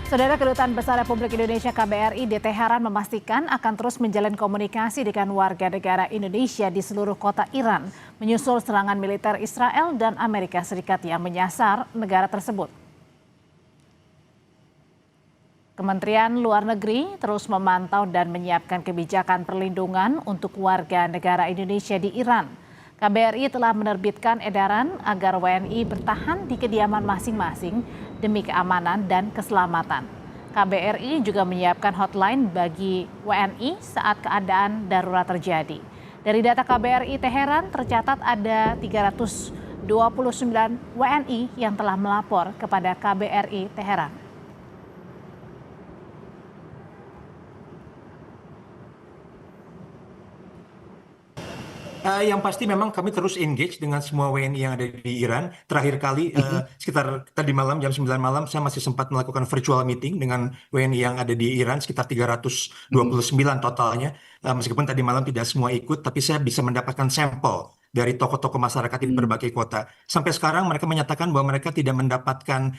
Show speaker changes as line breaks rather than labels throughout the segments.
Saudara Kedutaan Besar Republik Indonesia KBRI di Teheran memastikan akan terus menjalin komunikasi dengan warga negara Indonesia di seluruh kota Iran, menyusul serangan militer Israel dan Amerika Serikat yang menyasar negara tersebut. Kementerian Luar Negeri terus memantau dan menyiapkan kebijakan perlindungan untuk warga negara Indonesia di Iran. KBRI telah menerbitkan edaran agar WNI bertahan di kediaman masing-masing demi keamanan dan keselamatan. KBRI juga menyiapkan hotline bagi WNI saat keadaan darurat terjadi. Dari data KBRI Teheran tercatat ada 329 WNI yang telah melapor kepada KBRI Teheran.
Yang pasti memang kami terus engage dengan semua WNI yang ada di Iran. Terakhir kali sekitar tadi malam jam 9 malam saya masih sempat melakukan virtual meeting dengan WNI yang ada di Iran sekitar 329 totalnya. Meskipun tadi malam tidak semua ikut, tapi saya bisa mendapatkan sampel dari tokoh-tokoh masyarakat di berbagai kota. Sampai sekarang mereka menyatakan bahwa mereka tidak mendapatkan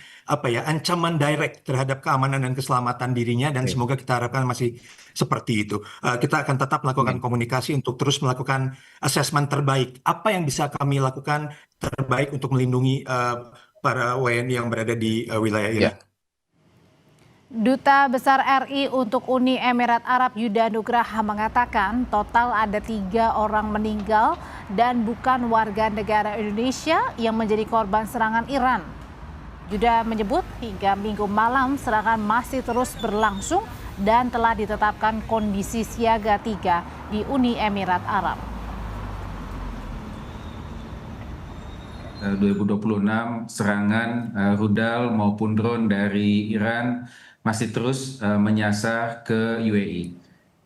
ancaman direct terhadap keamanan dan keselamatan dirinya, dan semoga kita harapkan masih seperti itu. Kita akan tetap melakukan komunikasi untuk terus melakukan asesmen terbaik. Apa yang bisa kami lakukan terbaik untuk melindungi para WNI yang berada di wilayah Iran.
Duta Besar RI untuk Uni Emirat Arab Yuda Nugraha mengatakan total ada 3 orang meninggal dan bukan warga negara Indonesia yang menjadi korban serangan Iran. Yuda menyebut hingga Minggu malam serangan masih terus berlangsung dan telah ditetapkan kondisi siaga 3 di Uni Emirat Arab.
2026 serangan rudal maupun drone dari Iran masih terus menyasar ke UAE.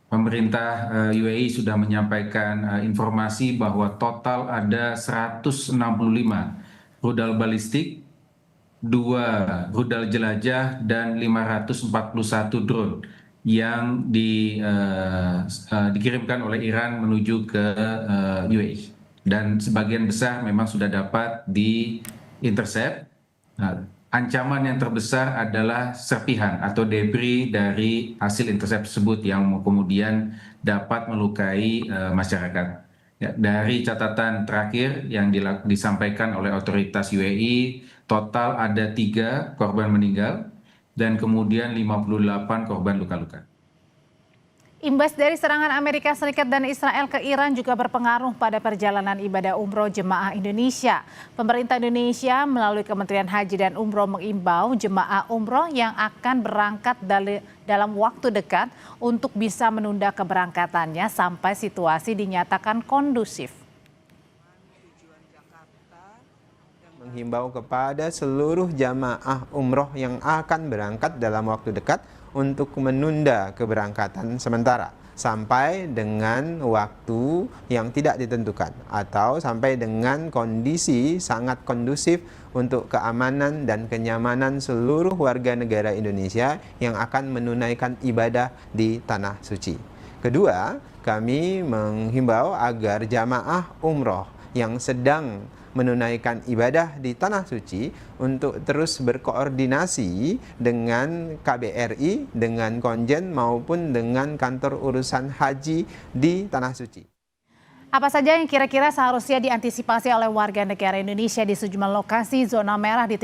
Pemerintah UAE sudah menyampaikan informasi bahwa total ada 165 rudal balistik, 2 rudal jelajah, dan 541 drone yang dikirimkan oleh Iran menuju ke UAE. Dan sebagian besar memang sudah dapat di-intercept. Ancaman yang terbesar adalah serpihan atau debris dari hasil intercept tersebut yang kemudian dapat melukai masyarakat. Ya, dari catatan terakhir yang disampaikan oleh otoritas UAE, total ada 3 korban meninggal dan kemudian 58 korban luka-luka.
Imbas dari serangan Amerika Serikat dan Israel ke Iran juga berpengaruh pada perjalanan ibadah umroh jemaah Indonesia. Pemerintah Indonesia melalui Kementerian Haji dan Umroh mengimbau jemaah umroh yang akan berangkat dalam waktu dekat untuk bisa menunda keberangkatannya sampai situasi dinyatakan kondusif.
Menghimbau kepada seluruh jamaah umroh yang akan berangkat dalam waktu dekat untuk menunda keberangkatan sementara sampai dengan waktu yang tidak ditentukan atau sampai dengan kondisi sangat kondusif untuk keamanan dan kenyamanan seluruh warga negara Indonesia yang akan menunaikan ibadah di Tanah Suci. Kedua, kami menghimbau agar jamaah umroh yang sedang menunaikan ibadah di Tanah Suci untuk terus berkoordinasi dengan KBRI, dengan Konjen maupun dengan kantor urusan haji di Tanah Suci.
Apa saja yang kira-kira seharusnya diantisipasi oleh warga negara Indonesia di sejumlah lokasi zona merah di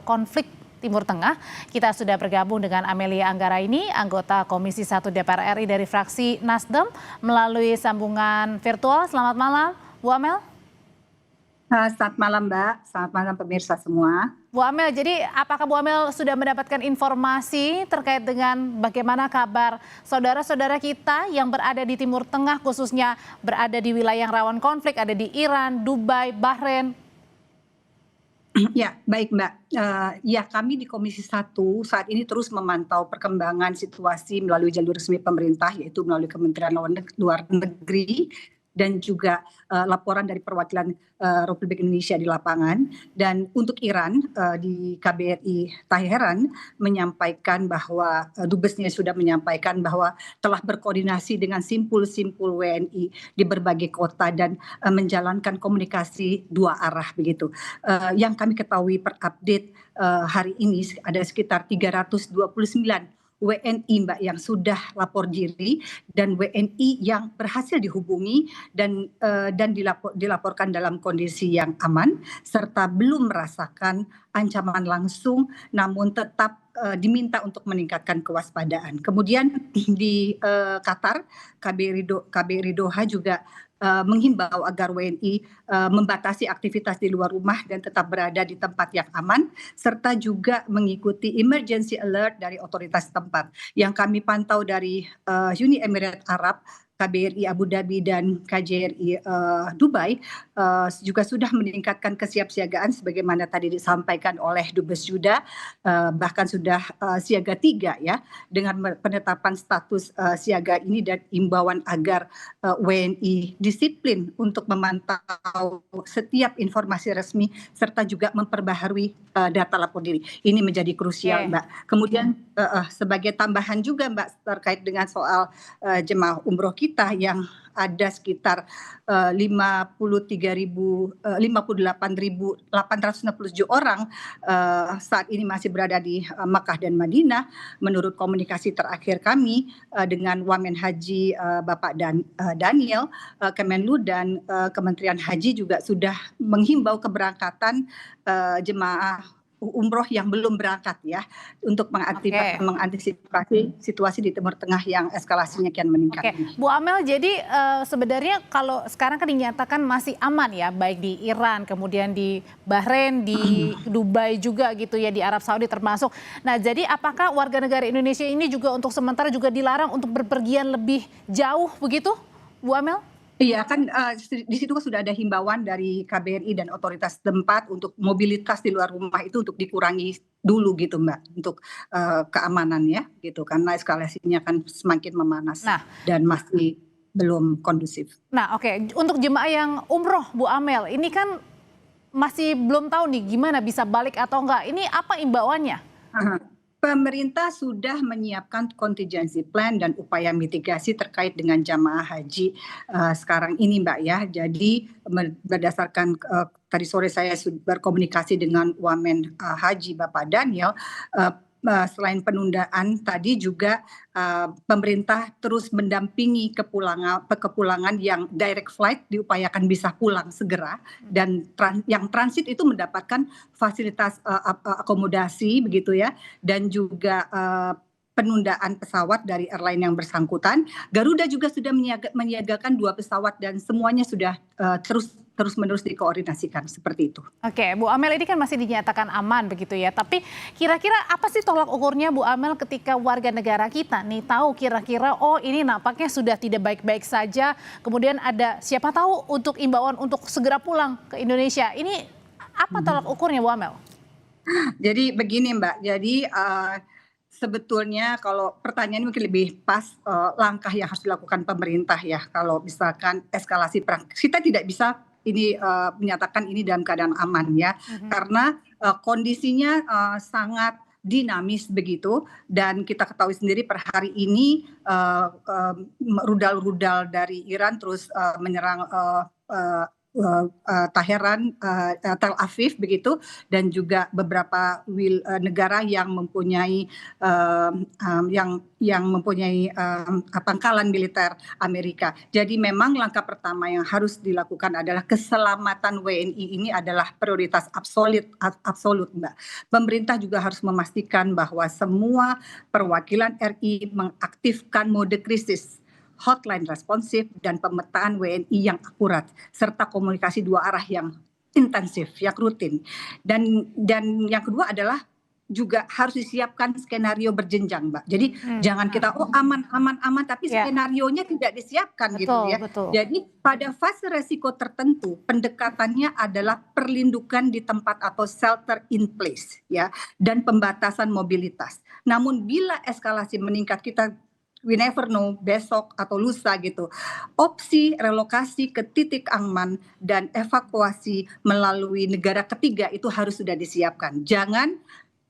konflik Timur Tengah? Kita sudah bergabung dengan Amelia Anggaraini, anggota Komisi 1 DPR RI dari fraksi Nasdem melalui sambungan virtual. Selamat malam, Bu Amel.
Selamat malam Mbak, selamat malam pemirsa semua.
Bu Amel, jadi apakah Bu Amel sudah mendapatkan informasi terkait dengan bagaimana kabar saudara-saudara kita yang berada di Timur Tengah, khususnya berada di wilayah yang rawan konflik, ada di Iran, Dubai, Bahrain?
Ya, baik Mbak. Ya, kami di Komisi 1 saat ini terus memantau perkembangan situasi melalui jalur resmi pemerintah, yaitu melalui Kementerian Luar Negeri, dan juga laporan dari perwakilan Republik Indonesia di lapangan. Dan untuk Iran di KBRI Teheran menyampaikan bahwa dubesnya sudah menyampaikan bahwa telah berkoordinasi dengan simpul-simpul WNI di berbagai kota dan menjalankan komunikasi dua arah begitu. Yang kami ketahui per update hari ini ada sekitar 329 WNI Mbak yang sudah lapor diri dan WNI yang berhasil dihubungi dan dilaporkan dalam kondisi yang aman serta belum merasakan ancaman langsung namun tetap diminta untuk meningkatkan kewaspadaan. Kemudian di Qatar, KBRI Doha juga menghimbau agar WNI membatasi aktivitas di luar rumah dan tetap berada di tempat yang aman, serta juga mengikuti emergency alert dari otoritas tempat. Yang kami pantau dari Uni Emirat Arab, KBRI Abu Dhabi dan KJRI Dubai juga sudah meningkatkan kesiapsiagaan sebagaimana tadi disampaikan oleh Dubes Yuda, bahkan sudah siaga 3 ya, dengan penetapan status siaga ini dan imbauan agar WNI disiplin untuk memantau setiap informasi resmi serta juga memperbaharui data lapor diri. Ini menjadi krusial Mbak. Kemudian sebagai tambahan juga Mbak terkait dengan soal jemaah umroh kita yang ada sekitar 58.867 orang saat ini masih berada di Makkah dan Madinah. Menurut komunikasi terakhir kami dengan Wamen Haji Bapak Daniel, Kemenlu dan Kementerian Haji juga sudah menghimbau keberangkatan jemaah umroh yang belum berangkat ya untuk mengantisipasi situasi di Timur Tengah yang eskalasinya kian meningkat.
Bu Amel, jadi sebenarnya kalau sekarang kan dinyatakan masih aman ya, baik di Iran, kemudian di Bahrain, di Dubai juga gitu ya, di Arab Saudi termasuk. Nah, jadi apakah warga negara Indonesia ini juga untuk sementara juga dilarang untuk berpergian lebih jauh begitu, Bu Amel?
Iya kan di situ kan sudah ada himbauan dari KBRI dan otoritas tempat untuk mobilitas di luar rumah itu untuk dikurangi dulu gitu Mbak, untuk keamanan ya gitu, karena eskalasinya kan semakin memanas dan masih belum kondusif.
Nah untuk jemaah yang umroh Bu Amel, ini kan masih belum tahu nih gimana bisa balik atau enggak, ini apa imbauannya?
Pemerintah sudah menyiapkan contingency plan dan upaya mitigasi terkait dengan jamaah haji sekarang ini Mbak ya. Jadi berdasarkan tadi sore saya berkomunikasi dengan Wamen Haji Bapak Daniel, selain penundaan tadi juga pemerintah terus mendampingi kepulangan yang direct flight diupayakan bisa pulang segera dan yang transit itu mendapatkan fasilitas akomodasi begitu ya, dan juga penundaan pesawat dari airline yang bersangkutan. Garuda juga sudah menyiagakan 2 pesawat dan semuanya sudah terus-menerus dikoordinasikan seperti itu.
Oke, Bu Amel, ini kan masih dinyatakan aman begitu ya. Tapi kira-kira apa sih tolak ukurnya Bu Amel ketika warga negara kita nih tahu kira-kira oh ini nampaknya sudah tidak baik-baik saja. Kemudian ada siapa tahu untuk imbauan untuk segera pulang ke Indonesia. Ini apa tolak ukurnya Bu Amel?
Jadi begini Mbak, jadi sebetulnya kalau pertanyaan mungkin lebih pas langkah yang harus dilakukan pemerintah ya kalau misalkan eskalasi perang. Kita tidak bisa ini menyatakan ini dalam keadaan aman ya, karena kondisinya sangat dinamis begitu dan kita ketahui sendiri per hari ini rudal-rudal dari Iran terus menyerang Teheran, Tel Aviv begitu, dan juga beberapa negara yang mempunyai pangkalan militer Amerika. Jadi memang langkah pertama yang harus dilakukan adalah keselamatan WNI ini adalah prioritas absolut Mbak. Pemerintah juga harus memastikan bahwa semua perwakilan RI mengaktifkan mode krisis, hotline responsif dan pemetaan WNI yang akurat serta komunikasi dua arah yang intensif, yang rutin. Dan yang kedua adalah juga harus disiapkan skenario berjenjang, Mbak. Jadi jangan kita aman tapi skenarionya tidak disiapkan gitu ya.
Betul.
Jadi pada fase resiko tertentu pendekatannya adalah perlindungan di tempat atau shelter in place ya, dan pembatasan mobilitas. Namun bila eskalasi meningkat kita we never know besok atau lusa gitu. Opsi relokasi ke titik aman dan evakuasi melalui negara ketiga itu harus sudah disiapkan. Jangan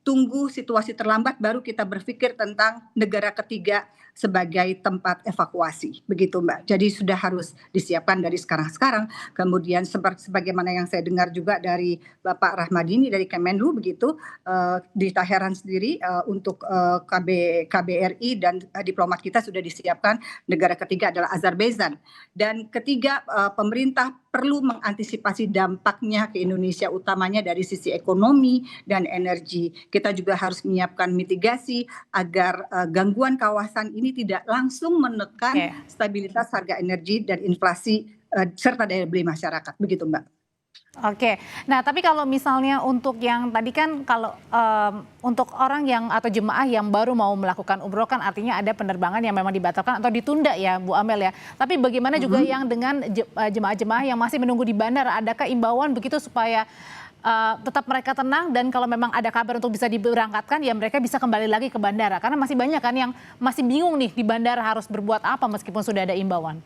tunggu situasi terlambat baru kita berpikir tentang negara ketiga sebagai tempat evakuasi, begitu Mbak. Jadi sudah harus disiapkan dari sekarang-sekarang. Kemudian sebagaimana yang saya dengar juga dari Bapak Rahmadini dari Kemenlu begitu, di Tehran sendiri untuk KBRI dan diplomat kita sudah disiapkan. Negara ketiga adalah Azerbaijan. Dan ketiga, pemerintah perlu mengantisipasi dampaknya ke Indonesia, utamanya dari sisi ekonomi dan energi. Kita juga harus menyiapkan mitigasi agar gangguan kawasan ini tidak langsung menekan stabilitas harga energi dan inflasi serta daya beli masyarakat. Begitu Mbak.
Oke, nah tapi kalau misalnya untuk yang tadi kan kalau untuk orang yang atau jemaah yang baru mau melakukan umroh kan artinya ada penerbangan yang memang dibatalkan atau ditunda ya Bu Amel ya. Tapi bagaimana juga yang dengan jemaah-jemaah yang masih menunggu di bandara, adakah imbauan begitu supaya tetap mereka tenang dan kalau memang ada kabar untuk bisa diberangkatkan ya mereka bisa kembali lagi ke bandara karena masih banyak kan yang masih bingung nih di bandara harus berbuat apa meskipun sudah ada imbauan.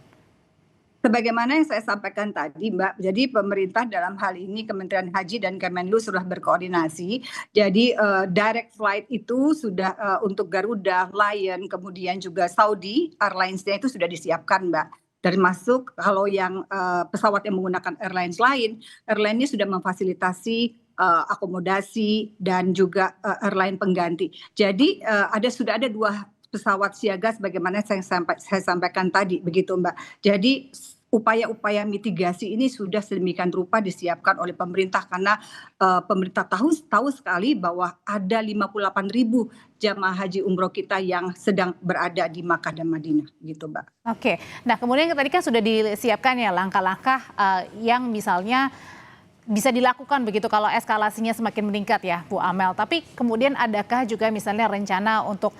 Sebagaimana yang saya sampaikan tadi Mbak, jadi pemerintah dalam hal ini Kementerian Haji dan Kemenlu sudah berkoordinasi. Jadi direct flight itu sudah untuk Garuda, Lion, kemudian juga Saudi Airlines-nya itu sudah disiapkan Mbak. Termasuk kalau yang pesawat yang menggunakan airlines lain, airline-nya sudah memfasilitasi akomodasi dan juga airline pengganti. Jadi sudah ada 2 pesawat siaga sebagaimana saya sampaikan tadi begitu Mbak. Jadi upaya-upaya mitigasi ini sudah sedemikian rupa disiapkan oleh pemerintah karena pemerintah tahu sekali bahwa ada 58.000 jamaah haji umroh kita yang sedang berada di Makkah dan Madinah gitu Mbak.
Oke, nah kemudian tadi kan sudah disiapkan ya langkah-langkah yang misalnya bisa dilakukan begitu kalau eskalasinya semakin meningkat ya Bu Amel. Tapi kemudian adakah juga misalnya rencana untuk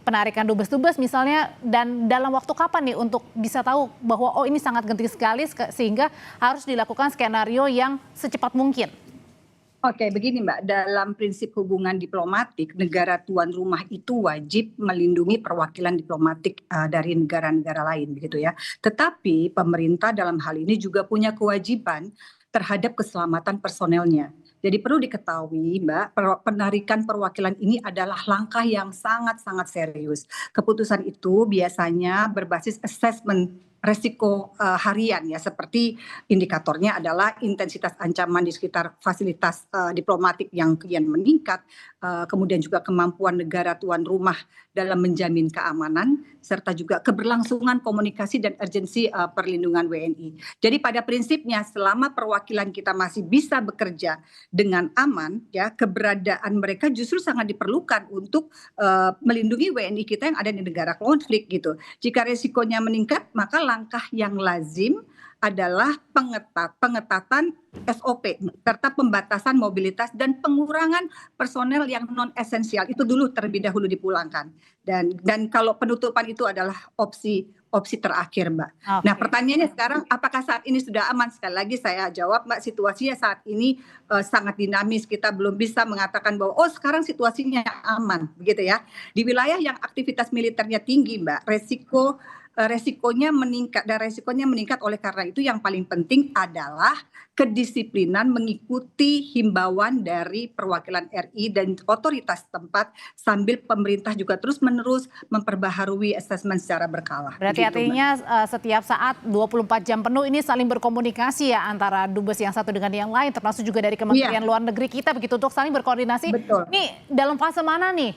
penarikan dubes-dubes misalnya dan dalam waktu kapan nih untuk bisa tahu bahwa oh ini sangat genting sekali sehingga harus dilakukan skenario yang secepat mungkin?
Oke, begini Mbak, dalam prinsip hubungan diplomatik, negara tuan rumah itu wajib melindungi perwakilan diplomatik dari negara-negara lain, begitu ya. Tetapi pemerintah dalam hal ini juga punya kewajiban terhadap keselamatan personelnya. Jadi perlu diketahui Mbak, penarikan perwakilan ini adalah langkah yang sangat-sangat serius. Keputusan itu biasanya berbasis assessment resiko harian ya, seperti indikatornya adalah intensitas ancaman di sekitar fasilitas diplomatik yang kian meningkat, kemudian juga kemampuan negara tuan rumah dalam menjamin keamanan, serta juga keberlangsungan komunikasi dan urgensi perlindungan WNI. Jadi pada prinsipnya selama perwakilan kita masih bisa bekerja dengan aman, ya keberadaan mereka justru sangat diperlukan untuk melindungi WNI kita yang ada di negara konflik gitu. Jika resikonya meningkat, maka langkah yang lazim adalah pengetatan SOP serta pembatasan mobilitas dan pengurangan personel yang non esensial itu dulu terlebih dahulu dipulangkan dan kalau penutupan itu adalah opsi terakhir Mbak. Okay. Nah pertanyaannya sekarang apakah saat ini sudah aman? Sekali lagi saya jawab Mbak, situasinya saat ini sangat dinamis, kita belum bisa mengatakan bahwa oh sekarang situasinya aman begitu ya. Di wilayah yang aktivitas militernya tinggi Mbak, resikonya meningkat oleh karena itu yang paling penting adalah kedisiplinan mengikuti himbauan dari perwakilan RI dan otoritas tempat sambil pemerintah juga terus-menerus memperbaharui asesmen secara berkala.
Berarti artinya setiap saat 24 jam penuh ini saling berkomunikasi ya antara dubes yang satu dengan yang lain termasuk juga dari Kementerian Luar Negeri kita begitu untuk saling berkoordinasi.
Betul.
Ini dalam fase mana nih?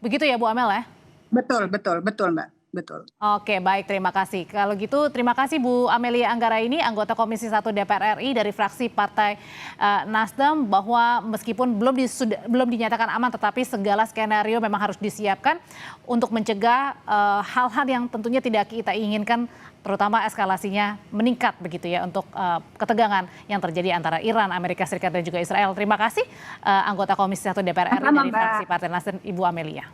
Begitu ya Bu Amel ya?
Betul Mbak. Betul.
Oke, baik, terima kasih. Kalau gitu terima kasih Bu Amelia Anggraini, anggota Komisi 1 DPR RI dari fraksi Partai Nasdem, bahwa meskipun belum dinyatakan aman tetapi segala skenario memang harus disiapkan untuk mencegah hal-hal yang tentunya tidak kita inginkan, terutama eskalasinya meningkat begitu ya untuk ketegangan yang terjadi antara Iran, Amerika Serikat dan juga Israel. Terima kasih anggota Komisi 1 DPR RI dari fraksi Partai Nasdem Ibu Amelia.